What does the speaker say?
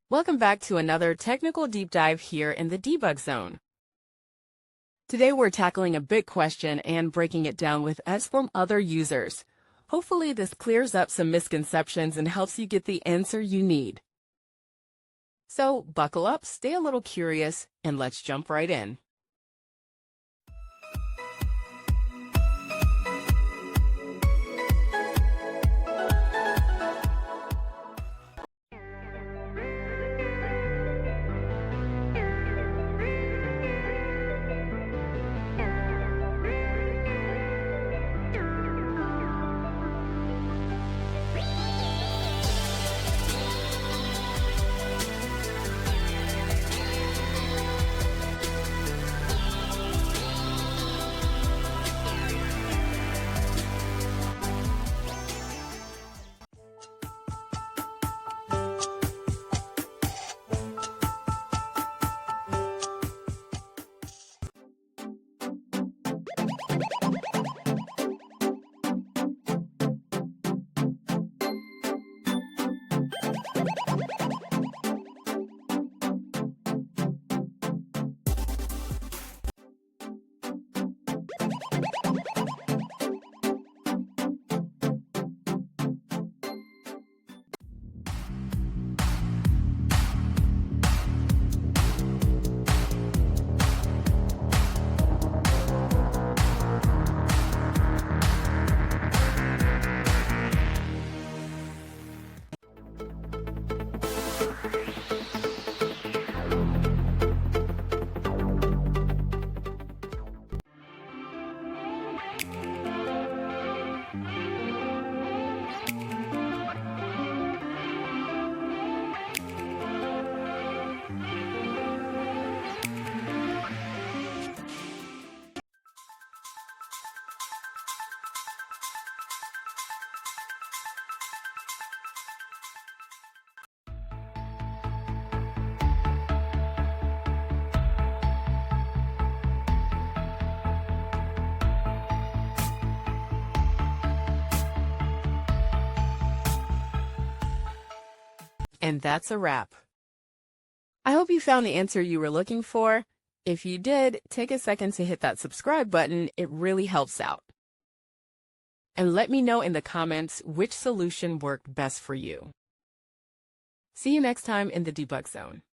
Welcome back to another technical deep dive here in the debug zone. Today we're tackling a big question and breaking it down with us from other users. Hopefully this clears up some misconceptions and helps you get the answer you need. So buckle up, stay a little curious, and let's jump right in. And that's a wrap. I hope you found the answer you were looking for. If you did, take a second to hit that subscribe button. It really helps out. And let me know in the comments which solution worked best for you. See you next time in the debug zone.